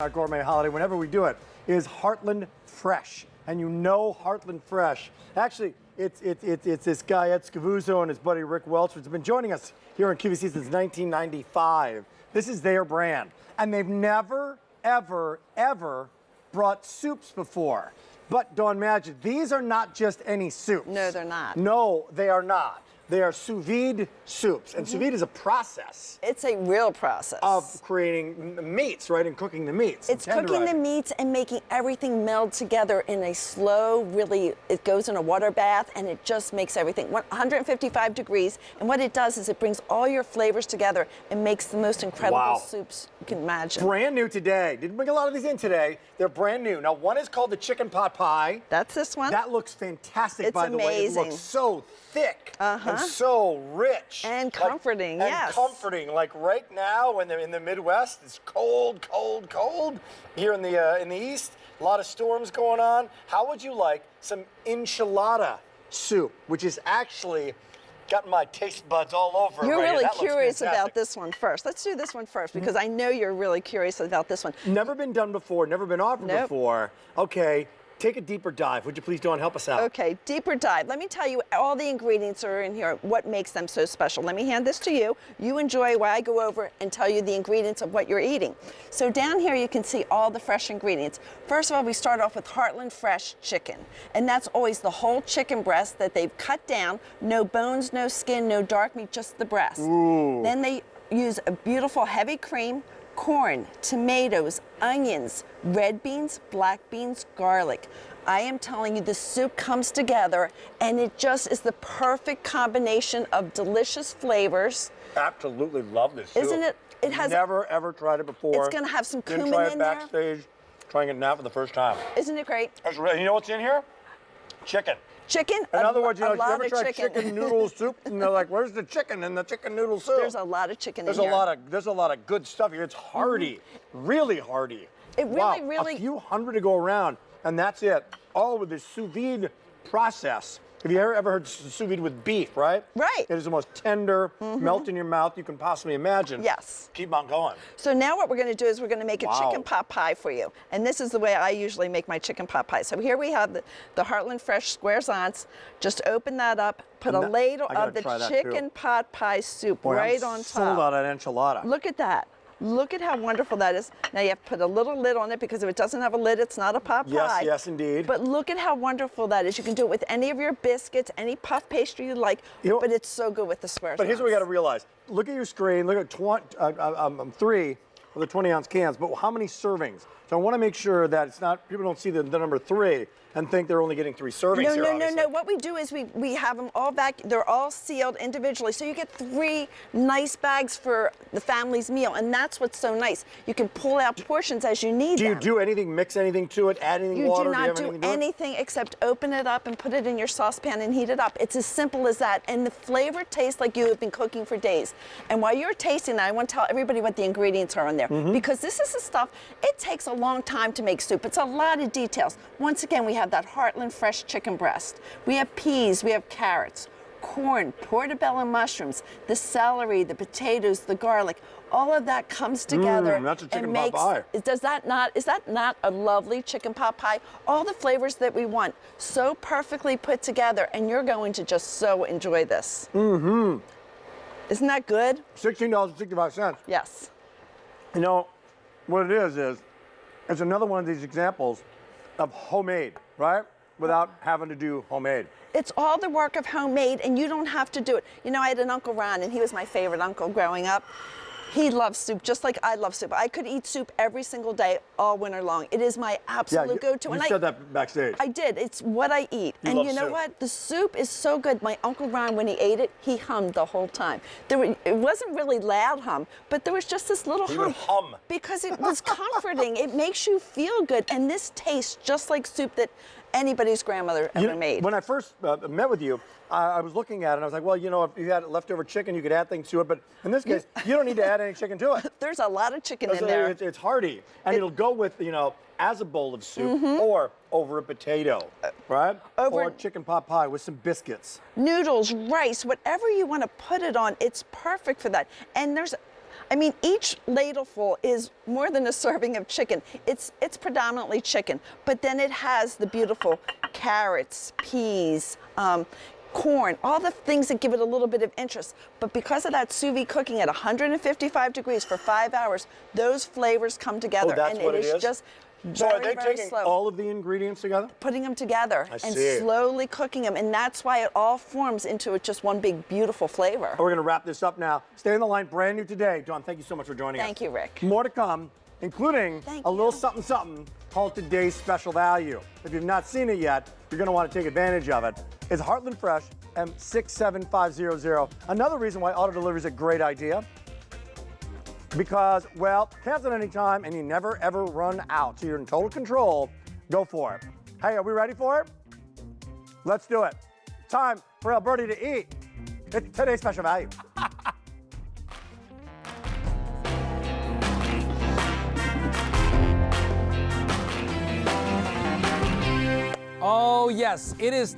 Our gourmet holiday, whenever we do it, is Heartland Fresh. And you know Heartland Fresh. Actually, it's this guy, Ed Scavuzzo, and his buddy Rick Welch, who's been joining us here on QVC since 1995. This is their brand. And they've never, ever, ever brought soups before. But Dawn Madgett, these are not just any soups. No, they're not. No, they are not. They are sous vide soups, and sous vide is a process. It's a real process. Of creating meats, right, and cooking the meats. It's cooking the meats and making everything meld together in a slow, really, it goes in a water bath and it just makes everything 155 degrees. And what it does is it brings all your flavors together and makes the most incredible soups you can imagine. Brand new today. Didn't bring a lot of these in today. They're brand new. Now, one is called the chicken pot pie. That's this one. That looks fantastic, it's by the way. It looks so thick and so rich. And comforting, yes. And comforting. Like right now in the Midwest, it's cold, cold, cold. Here in the East, a lot of storms going on. How would you like some enchilada soup, which is actually got my taste buds all over. You're really curious about this one first. Let's do this one first because I know you're really curious about this one. Never been done before, never been offered before. Okay, take a deeper dive. Would you please, Dawn, help us out? Okay, deeper dive. Let me tell you all the ingredients are in here, what makes them so special. Let me hand this to you. You enjoy while I go over and tell you the ingredients of what you're eating. So down here you can see all the fresh ingredients. First of all, we start off with Heartland Fresh chicken. And that's always the whole chicken breast that they've cut down. No bones, no skin, no dark meat, just the breast. Ooh. Then they use a beautiful heavy cream, corn, tomatoes, onions, red beans, black beans, garlic. I am telling you, the soup comes together and it just is the perfect combination of delicious flavors. Absolutely love this soup. Isn't it? It has never ever tried it before. It's going to have some cumin in there. Didn't try it backstage, trying it now for the first time. Isn't it great? You know what's in here? Chicken. Chicken? In other words, you ever tried chicken noodle soup? And they're like, where's the chicken in the chicken noodle soup? There's a lot of chicken in here. There's a lot of good stuff here. It's hearty, really hearty. It really, a few hundred to go around, and that's it. All with this sous vide process. Have you ever heard sous vide with beef, right? Right. It is the most tender, melt in your mouth you can possibly imagine. Yes. Keep on going. So now what we're going to do is we're going to make a chicken pot pie for you. And this is the way I usually make my chicken pot pie. So here we have the Heartland Fresh squares-ons. Just open that up, put a ladle of the chicken pot pie soup right on top. Sold out an enchilada. Look at that. Look at how wonderful that is. Now you have to put a little lid on it because if it doesn't have a lid, it's not a pot pie. Yes, yes, indeed. But look at how wonderful that is. You can do it with any of your biscuits, any puff pastry you like, but it's so good with the squares. But here's what we got to realize. Look at your screen. Look at 3 of the 20-ounce cans, but how many servings? So I want to make sure that it's not, people don't see the number 3 and think they're only getting 3 servings here, No. What we do is we have them all back. They're all sealed individually. So you get 3 nice bags for the family's meal. And that's what's so nice. You can pull out portions as you need them. Do you do anything, mix anything to it, add anything water? You do not do anything except open it up and put it in your saucepan and heat it up. It's as simple as that. And the flavor tastes like you have been cooking for days. And while you're tasting that, I want to tell everybody what the ingredients are on there. Because this is the stuff, it takes a long time to make soup. It's a lot of details. Once again, we have that Heartland Fresh chicken breast. We have peas, we have carrots, corn, portobello mushrooms, the celery, the potatoes, the garlic. All of that comes together that's a chicken and pot pie. is that not a lovely chicken pot pie? All the flavors that we want, so perfectly put together, and you're going to just so enjoy this. Isn't that good? $16.65. Yes. You know, what it is it's another one of these examples of homemade, right? Without having to do homemade. It's all the work of homemade, and you don't have to do it. You know, I had an Uncle Ron, and he was my favorite uncle growing up. He loves soup, just like I love soup. I could eat soup every single day, all winter long. It is my absolute go-to. You said that backstage. I did. It's what I eat. And you know what? The soup is so good. My Uncle Ron, when he ate it, he hummed the whole time. It wasn't really loud hum, but there was just this little hum. He would hum. Because it was comforting. It makes you feel good. And this tastes just like soup that anybody's grandmother ever made. When I first met with you, I was looking at it and I was like, well, you know, if you had leftover chicken, you could add things to it. But in this case, you don't need to add any chicken to it. There's a lot of chicken in there. It's hearty. And it'll go with, you know, as a bowl of soup or over a potato, right? Or a chicken pot pie with some biscuits. Noodles, rice, whatever you want to put it on, it's perfect for that. And I mean, each ladleful is more than a serving of chicken. It's predominantly chicken, but then it has the beautiful carrots, peas, corn, all the things that give it a little bit of interest. But because of that sous vide cooking at 155 degrees for 5 hours, those flavors come together. Oh, that's and what it is is? just So are very, they very taking slow. all of the ingredients together? Putting them together I and see. slowly cooking them, and that's why it all forms into just one big beautiful flavor. We're going to wrap this up now. Stay on the line, brand new today. Dawn, thank you so much for joining us. Thank you, Rick. More to come, including Thank a little you. something something called today's special value. If you've not seen it yet, you're going to want to take advantage of it. It's Heartland Fresh M67500. Another reason why auto delivery is a great idea. Because, well, cancel at any time and you never ever run out. So you're in total control. Go for it. Hey, are we ready for it? Let's do it. Time for Alberti to eat. It's today's special value. Oh, yes, it is.